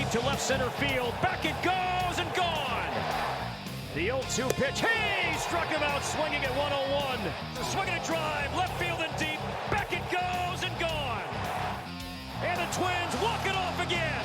deep to left center field. Back it goes and gone. The 0-2 pitch. He struck him out swinging at 101. Swinging a drive, left field and deep. Back it goes and gone. And the Twins walk it off again.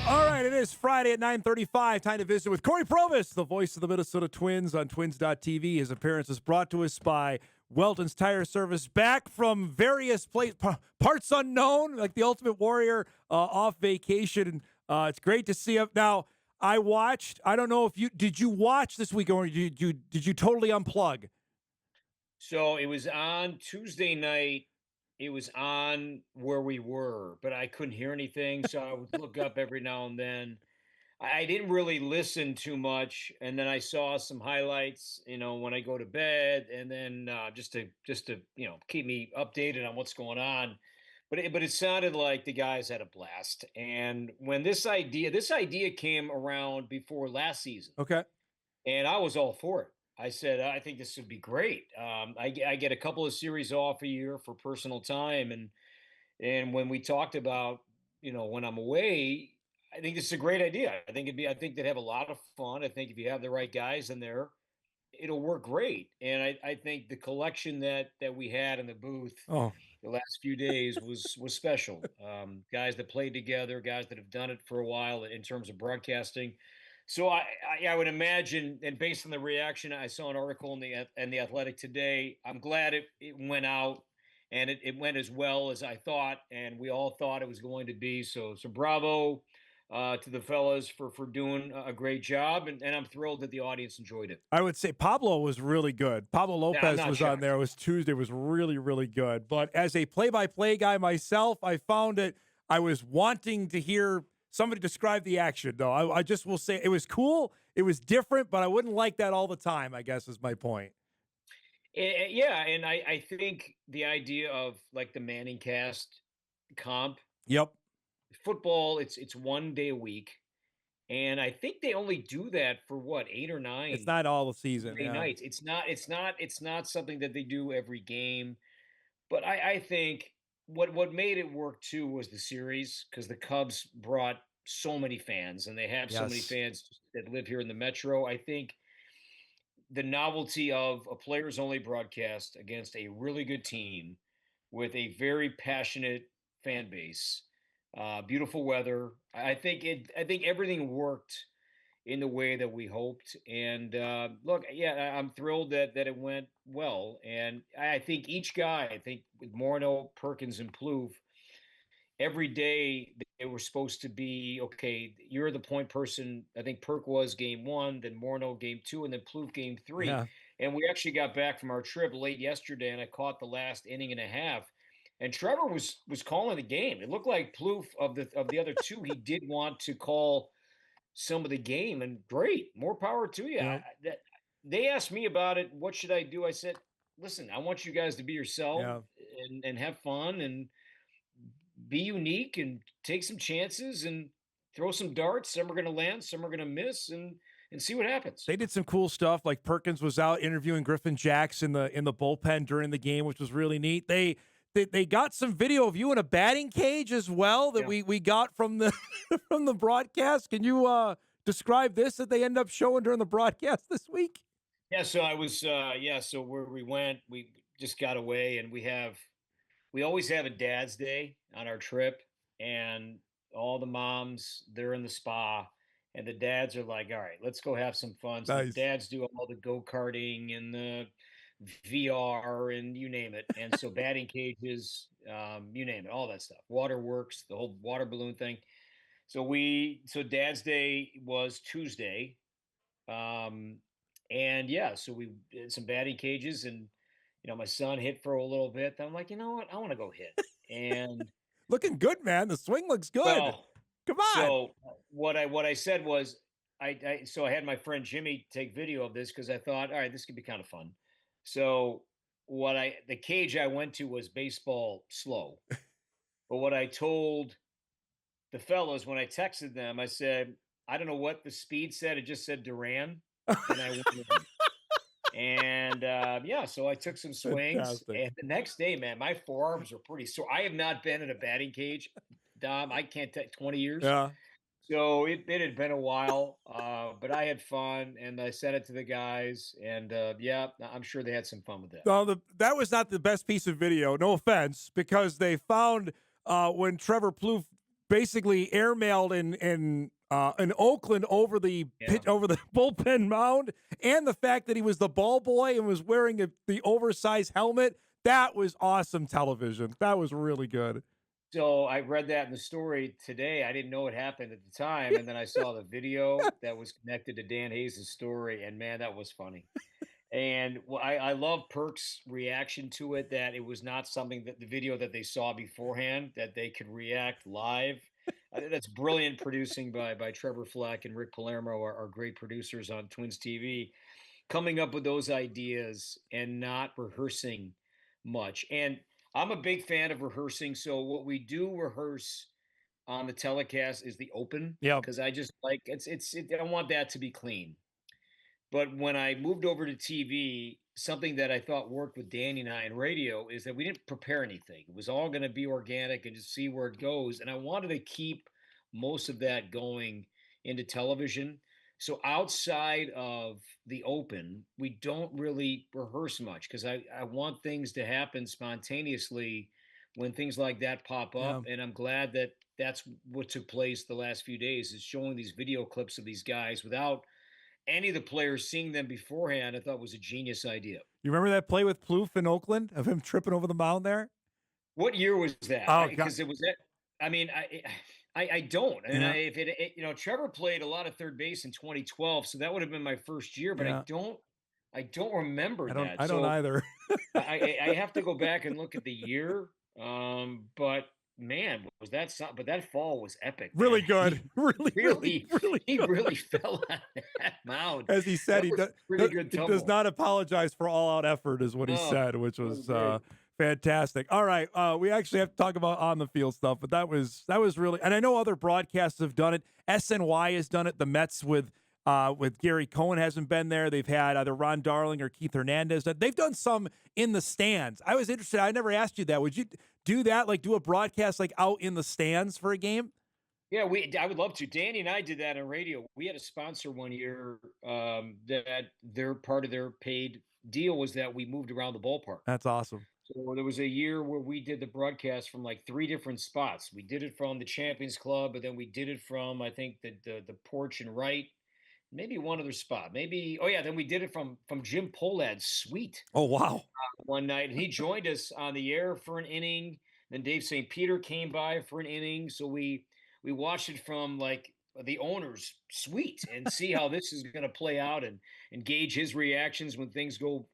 All right, it is Friday at 9:35. Time to visit with Cory Provus, the voice of the Minnesota Twins on Twins.tv. His appearance is brought to us by Welton's Tire Service, back from various parts unknown, like the Ultimate Warrior, off vacation. It's great to see him. Now, I don't know if did you watch this week, or did you totally unplug? So it was on Tuesday night. It was on where we were, but I couldn't hear anything, so I would look up every now and then. I didn't really listen too much, and then I saw some highlights, when I go to bed, and then just to keep me updated on what's going on. But it sounded like the guys had a blast. And when this idea came around before last season, Okay, and I was all for it. I said, I think this would be great. I get a couple of series off a year for personal time. And when we talked about, when I'm away, I think this is a great idea. I think they'd have a lot of fun. I think if you have the right guys in there, it'll work great. And I think the collection that we had in the booth the last few days was special. Guys that played together, guys that have done it for a while in terms of broadcasting. So I would imagine, and based on the reaction, I saw an article in the Athletic today. I'm glad it went out, and it went as well as I thought, and we all thought it was going to be. So bravo to the fellas for doing a great job, and I'm thrilled that the audience enjoyed it. I would say Pablo was really good. Pablo Lopez was shocked. on there. It was Tuesday. Was really, really good. But as a play-by-play guy myself, I found it. I was wanting to hear somebody describe the action, though. I just will say it was cool. It was different, but I wouldn't like that all the time, I guess is my point. Yeah, and I think the idea of like the Manning cast comp. Yep. Football, it's 1 day a week. And I think they only do that for what, 8 or 9? It's not all the season. Nights. It's not something that they do every game. But I think what made it work too was the series, because the Cubs brought so many fans, and they have so many fans that live here in the Metro. I think the novelty of a players only broadcast against a really good team with a very passionate fan base, beautiful weather. I think everything worked in the way that we hoped. And look, yeah, I'm thrilled that it went well. And I think each guy, with Morneau, Perkins, and Plouffe, every day they were supposed to be, okay, you're the point person. I think Perk was game 1, then Morneau game 2, and then Plouffe game 3. Yeah. And we actually got back from our trip late yesterday, and I caught the last inning and a half. And Trevor was calling the game. It looked like Plouffe of the other two, he did want to call some of the game, and great, more power to you. Yeah. They asked me about it. What should I do? I said, listen, I want you guys to be yourself and have fun and be unique and take some chances and throw some darts. Some are going to land, some are going to miss, and see what happens. They did some cool stuff. Like Perkins was out interviewing Griffin Jacks in the bullpen during the game, which was really neat. They got some video of you in a batting cage as well that we got from the from the broadcast. Can you describe this that they end up showing during the broadcast this week? Yeah, so I was so where we went, we just got away, and we always have a dad's day on our trip, and all the moms, they're in the spa, and the dads are like, all right, let's go have some fun. So Nice. the dads do all the go-karting and the VR and you name it. And so batting cages, you name it, all that stuff. Waterworks, the whole water balloon thing. So Dad's Day was Tuesday. So we did some batting cages, and my son hit for a little bit. Then I'm like, you know what? I want to go hit. And looking good, man. The swing looks good. Well, come on. So what I said was I had my friend Jimmy take video of this, because I thought, all right, this could be kind of fun. So the cage I went to was baseball slow. But what I told the fellas when I texted them, I said, I don't know what the speed said. It just said Duran. And I went in. And so I took some swings. Fantastic. And the next day, man, my forearms were pretty sore. I have not been in a batting cage Dom. I can't take 20 years. Yeah. So it had been a while, but I had fun, and I sent it to the guys, and yeah, I'm sure they had some fun with that. No, that was not the best piece of video. No offense, because they found when Trevor Plouffe basically airmailed in Oakland over the Yeah. pitch over the bullpen mound, and the fact that he was the ball boy and was wearing the oversized helmet. That was awesome television. That was really good. So I read that in the story today. I didn't know it happened at the time, and then I saw the video that was connected to Dan Hayes' story, and man, that was funny. And well, I love Perk's reaction to it, that it was not something that the video that they saw beforehand, that they could react live. I think that's brilliant producing by Trevor Fleck and Rick Palermo, are great producers on Twins TV, coming up with those ideas and not rehearsing much. And I'm a big fan of rehearsing. So what we do rehearse on the telecast is the open, Yep. because I just like I want that to be clean. But when I moved over to TV, something that I thought worked with Danny and I in radio is that we didn't prepare anything. It was all going to be organic and just see where it goes. And I wanted to keep most of that going into television. So outside of the open, we don't really rehearse much, because I want things to happen spontaneously when things like that pop Yeah. up. And I'm glad that that's what took place the last few days, is showing these video clips of these guys without any of the players seeing them beforehand. I thought was a genius idea. You remember that play with Plouffe in Oakland of him tripping over the mound there? What year was that? Oh God. Because it was that. I mean, I don't. I mean, Yeah. if Trevor played a lot of third base in 2012, so that would have been my first year. But Yeah. I don't remember that. I don't So either. I have to go back and look at the year. But man, was that something? But that fall was epic, Really man. good. Really, really, Really, really he good. really fell on that mound. As he said, That was pretty good he does tumble. not apologize for all out effort, is what he Oh, said, which that was was great. fantastic. All right, we actually have to talk about on the field stuff, but that was really, and I know other broadcasts have done it. SNY has done it. The Mets with Gary Cohen hasn't been there. They've had either Ron Darling or Keith Hernandez. They've done some in the stands. I was interested. I never asked you that. Would you do that? Like do a broadcast like out in the stands for a game? Yeah, I would love to. Danny and I did that on radio. We had a sponsor one year, that their part of their paid deal was that we moved around the ballpark. That's awesome. So there was a year where we did the broadcast from like three different spots. We did it from the Champions Club, but then we did it from, I think, the porch and right, maybe one other spot. Maybe, oh yeah, then we did it from Jim Polad's suite Oh wow. one night, and he joined us on the air for an inning. Then Dave St. Peter came by for an inning, so we watched it from like the owner's suite and see how this is going to play out, and gauge his reactions when things go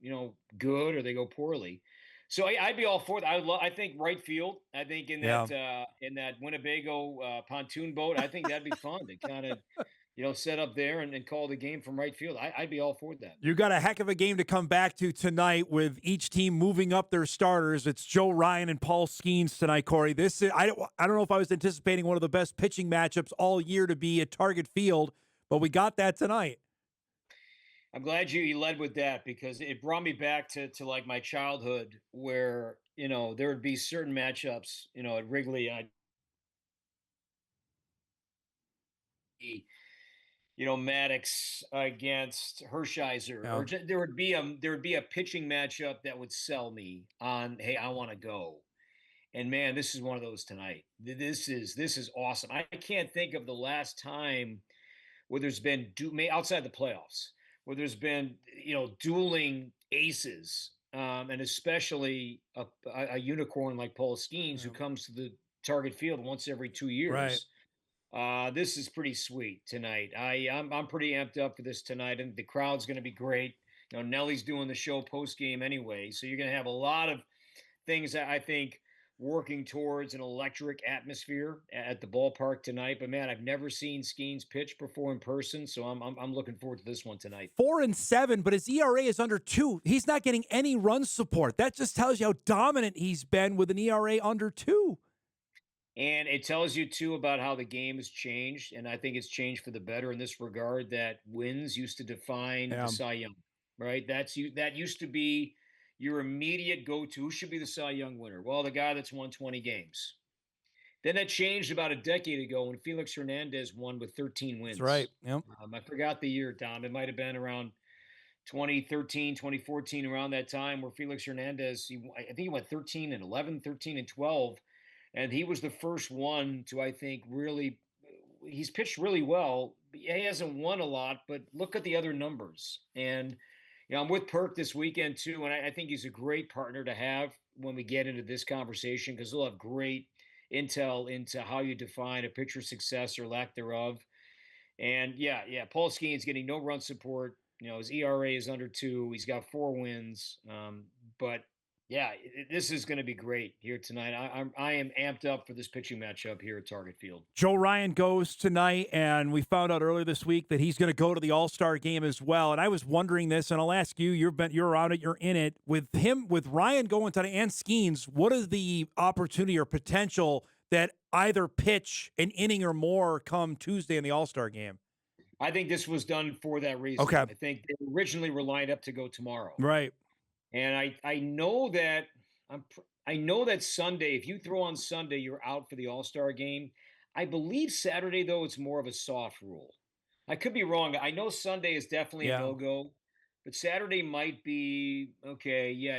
good or they go poorly. So I'd be all for that. I think right field. I think Yeah. In that Winnebago pontoon boat. I think that'd be fun to kind of set up there and call the game from right field. I'd be all for that. You got a heck of a game to come back to tonight with each team moving up their starters. It's Joe Ryan and Paul Skenes tonight, Corey. This is, I don't know if I was anticipating one of the best pitching matchups all year to be at Target Field, but we got that tonight. I'm glad you led with that, because it brought me back to like my childhood, where there would be certain matchups at Wrigley. I'd be Maddox against Hershiser, Yeah. or there would be a pitching matchup that would sell me on, hey, I want to go. And man, this is one of those tonight. This is awesome. I can't think of the last time where there's been outside the playoffs, where there's been dueling aces, and especially a unicorn like Paul Skenes, who Yeah. comes to the Target Field once every 2 Right. years. This is pretty sweet tonight. I'm pretty amped up for this tonight, and the crowd's going to be great. Nelly's doing the show post game anyway, so you're going to have a lot of things that I think working towards an electric atmosphere at the ballpark tonight. But man, I've never seen Skenes pitch before in person, so I'm looking forward to this one tonight. 4-7, but his ERA is under 2. He's not getting any run support. That just tells you how dominant he's been with an ERA under 2. And it tells you too about how the game has changed, and I think it's changed for the better in this regard. That wins used to define Yeah. the Cy Young, right? That used to be your immediate go-to. Who should be the Cy Young winner? Well, the guy that's won 20 games. Then that changed about a decade ago when Felix Hernandez won with 13 That's right. wins. Yep. I forgot the year, Dom. It might have been around 2013, 2014, around that time where Felix Hernandez, I think he went 13 and 11, 13 and 12. And he was the first one to, I think, really, he's pitched really well. He hasn't won a lot, but look at the other numbers. And, I'm with Perk this weekend too. And I think he's a great partner to have when we get into this conversation because he'll have great intel into how you define a pitcher's success or lack thereof. And yeah, Paul Skenes getting no run support. His ERA is under 2. He's got 4 wins. But yeah, this is going to be great here tonight. I am amped up for this pitching matchup here at Target Field. Joe Ryan goes tonight, and we found out earlier this week that he's going to go to the All-Star game as well. And I was wondering this, and I'll ask you. You're around it. You're in it. With Ryan going tonight and Skenes, what is the opportunity or potential that either pitch an inning or more come Tuesday in the All-Star game? I think this was done for that reason. Okay. I think they originally were lined up to go tomorrow. Right. And I know that I know that Sunday, if you throw on Sunday, you're out for the All-Star game. I believe Saturday, though, it's more of a soft rule. I could be wrong. I know Sunday is definitely a no-go, but Saturday might be okay. Yeah,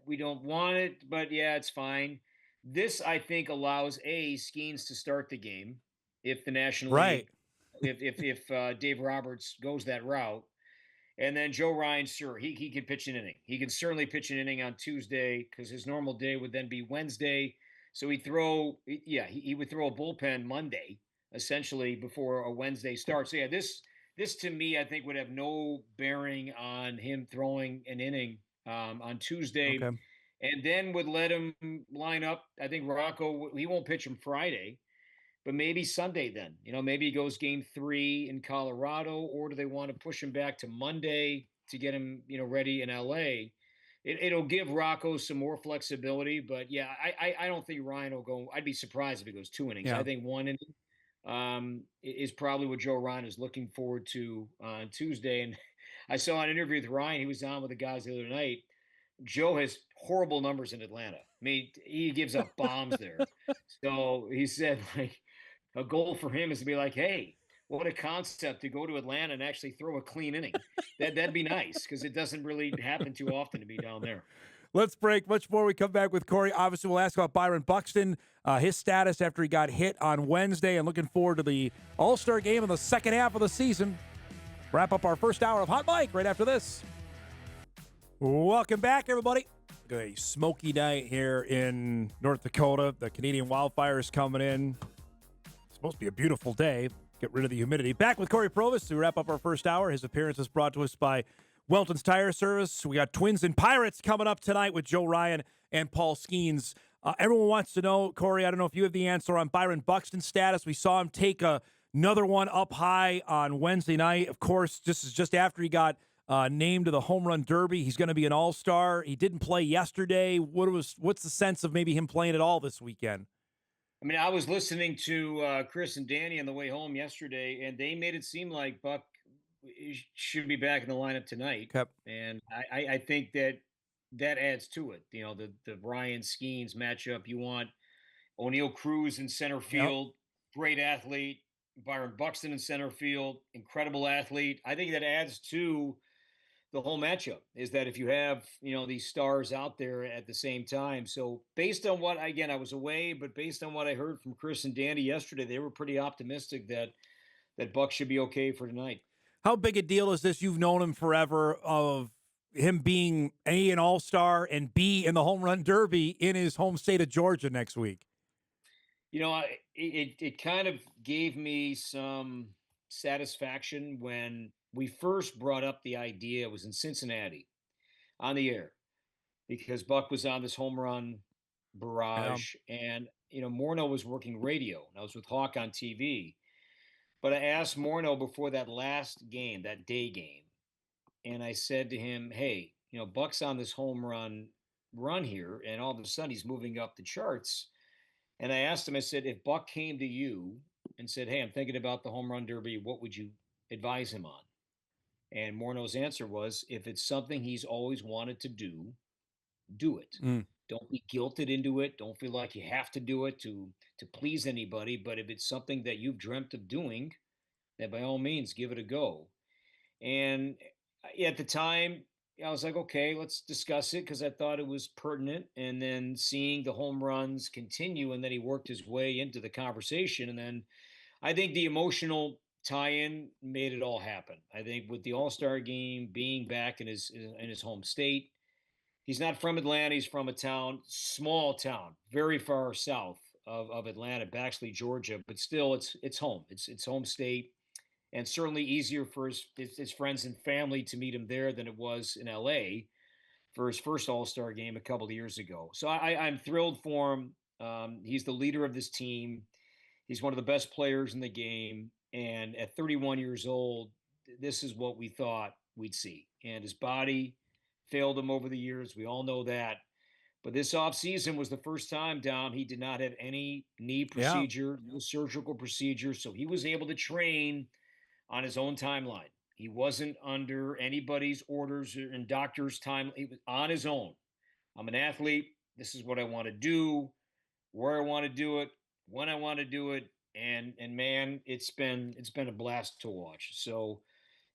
we don't want it, but yeah, it's fine. This, I think, allows Skenes to start the game if the National League, if Dave Roberts goes that route. And then Joe Ryan, sure, he can pitch an inning. He can certainly pitch an inning on Tuesday because his normal day would then be Wednesday. So he would throw a bullpen Monday, essentially, before a Wednesday start. So yeah, this to me, I think would have no bearing on him throwing an inning on Tuesday. Okay. And then would let him line up. I think Rocco, he won't pitch him Friday. But maybe Sunday then, maybe he goes game 3 in Colorado, or do they want to push him back to Monday to get him, ready in LA? It'll give Rocco some more flexibility, but yeah, I don't think Ryan will go. I'd be surprised if he goes 2 innings. Yeah. I think 1 inning is probably what Joe Ryan is looking forward to on Tuesday. And I saw an interview with Ryan. He was on with the guys the other night. Joe has horrible numbers in Atlanta. I mean, he gives up bombs there. So he said, a goal for him is to be like, hey, what a concept to go to Atlanta and actually throw a clean inning. That'd be nice because it doesn't really happen too often to be down there. Let's break. Much more. We come back with Cory. Obviously, we'll ask about Byron Buxton, his status after he got hit on Wednesday, and looking forward to the All-Star game in the second half of the season. Wrap up our first hour of Hot Mic right after this. Welcome back, everybody. A smoky night here in North Dakota. The Canadian wildfires coming in. Supposed to be a beautiful day. Get rid of the humidity. Back with Cory Provus to wrap up our first hour. His appearance is brought to us by Welton's Tire Service. We got Twins and Pirates coming up tonight with Joe Ryan and Paul Skenes. Everyone wants to know, Cory, I don't know if you have the answer on Byron Buxton's status. We saw him take another one up high on Wednesday night. Of course, this is just after he got named to the Home Run Derby. He's going to be an all-star. He didn't play yesterday. What's the sense of maybe him playing at all this weekend? I mean, I was listening to Chris and Danny on the way home yesterday, and they made it seem like Buck should be back in the lineup tonight. Yep. And I think that adds to it. The Ryan Skenes matchup. You want O'Neill Cruz in center field, great athlete. Byron Buxton in center field, incredible athlete. I think that adds to the whole matchup is that if you have, these stars out there at the same time. So based on what, again, I was away, but based on what I heard from Chris and Danny yesterday, they were pretty optimistic that Buck should be okay for tonight. How big a deal is this? You've known him forever, of him being A, an all-star, and B, in the Home Run Derby in his home state of Georgia next week. It kind of gave me some satisfaction when we first brought up the idea. It was in Cincinnati on the air because Buck was on this home run barrage, and Morneau was working radio, and I was with Hawk on TV. But I asked Morneau before that last game, that day game, and I said to him, hey, Buck's on this home run here, and all of a sudden he's moving up the charts. And I asked him, I said, if Buck came to you and said, hey, I'm thinking about the Home Run Derby, what would you advise him on? And Morneau's answer was, if it's something he's always wanted to do it. Don't be guilted into it. Don't feel like you have to do it to to please anybody, but if it's something that you've dreamt of doing, then by all means, give it a go. And at the time, I was like, okay, let's discuss it because I thought it was pertinent. And then seeing the home runs continue, and then he worked his way into the conversation. And then I think the emotional tie-in made it all happen. I think with the All-Star game being back in his home state, he's not from Atlanta. He's from a town, small town, very far south of Atlanta, Baxley, Georgia. But still, it's home. It's home state, and certainly easier for his friends and family to meet him there than it was in LA for his first All-Star game a couple of years ago. So I'm thrilled for him. He's the leader of this team. He's one of the best players in the game. And at 31 years old, this is what we thought we'd see. And his body failed him over the years. We all know that. But this offseason was the first time, Dom, he did not have any knee procedure, no surgical procedure. So he was able to train on his own timeline. He wasn't under anybody's orders and doctor's time. He was on his own. I'm an athlete. This is what I want to do, where I want to do it, when I want to do it. And man, it's been a blast to watch. So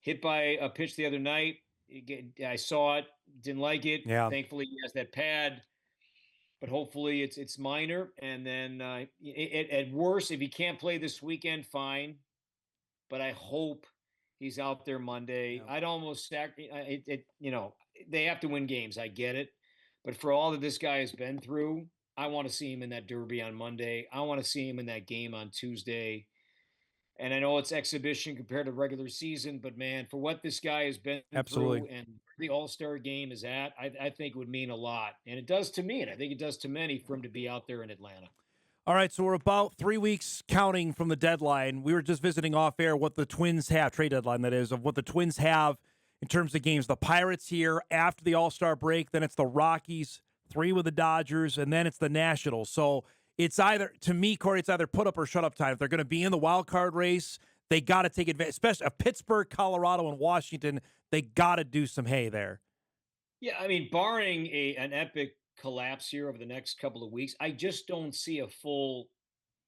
hit by a pitch the other night. I saw it, didn't like it. Yeah. Thankfully, he has that pad, but hopefully it's minor. And then at worst, if he can't play this weekend, fine. But I hope he's out there Monday. Yeah. I'd almost they have to win games. I get it. But for all that this guy has been through, I want to see him in that derby on Monday. I want to see him in that game on Tuesday. And I know it's exhibition compared to regular season, but man, for what this guy has been through and the All-Star game is at, I think it would mean a lot. And it does to me, and I think it does to many for him to be out there in Atlanta. All right, so we're about 3 weeks counting from the deadline. We were just visiting off air what the Twins have, trade deadline that is, of what the Twins have in terms of games. The Pirates here after the All-Star break, then it's the Rockies, 3 with the Dodgers, and then it's the Nationals. So it's either, to me, Corey, it's either put up or shut up time. If they're going to be in the wild card race, they got to take advantage, especially Pittsburgh, Colorado, and Washington. They got to do some hay there. Yeah, I mean, barring an epic collapse here over the next couple of weeks, I just don't see a full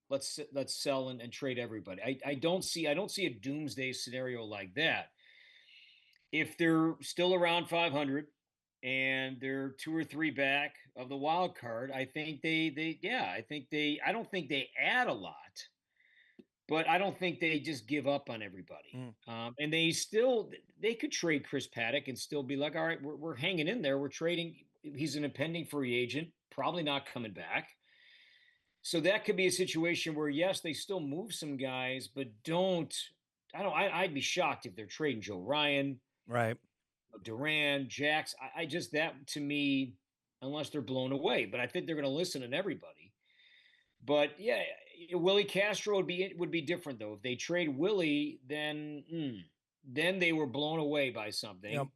let's sell and trade everybody. I don't see a doomsday scenario like that. If they're still around 500 and they're 2 or 3 back of the wild card, I think I don't think they add a lot, but I don't think they just give up on everybody. And they could trade Chris Paddock and still be like, all right, we're hanging in there. We're trading. He's an impending free agent, probably not coming back. So that could be a situation where, yes, they still move some guys, but I'd be shocked if they're trading Joe Ryan, right? Duran, Jax. I just, that to me, unless they're blown away, but I think they're going to listen to everybody. But yeah, Willie Castro would be different though. If they trade Willie, then they were blown away by something. Yep.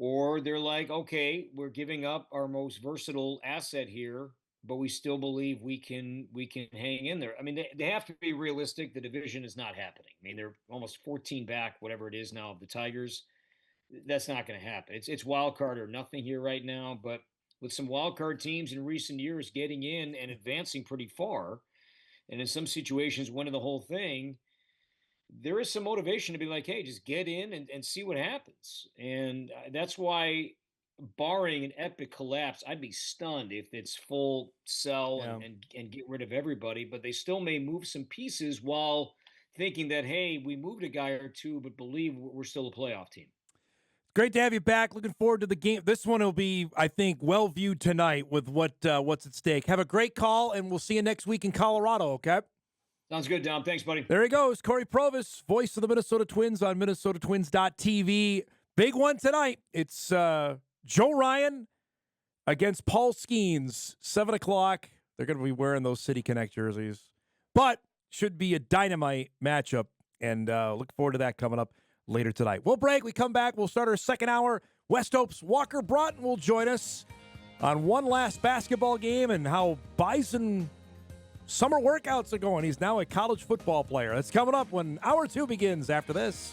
Or they're like, okay, we're giving up our most versatile asset here, but we still believe we can hang in there. I mean, they have to be realistic. The division is not happening. I mean, they're almost 14 back, whatever it is now, of the Tigers. That's not going to happen. It's wild card or nothing here right now. But with some wild card teams in recent years getting in and advancing pretty far, and in some situations winning the whole thing, there is some motivation to be like, hey, just get in and see what happens. And that's why, barring an epic collapse, I'd be stunned if it's full sell and get rid of everybody. But they still may move some pieces while thinking that, hey, we moved a guy or two, but believe we're still a playoff team. Great to have you back. Looking forward to the game. This one will be, I think, well viewed tonight with what's at stake. Have a great call, and we'll see you next week in Colorado, okay? Sounds good, Dom. Thanks, buddy. There he goes. Cory Provus, voice of the Minnesota Twins on MinnesotaTwins.tv. Big one tonight. It's Joe Ryan against Paul Skenes, 7 o'clock. They're going to be wearing those City Connect jerseys. But should be a dynamite matchup, and look forward to that coming up later tonight. We'll break. We come back. We'll start our second hour. West Oaks Walker Broughton will join us on one last basketball game and how Bison summer workouts are going. He's now a college football player. That's coming up when Hour 2 begins after this.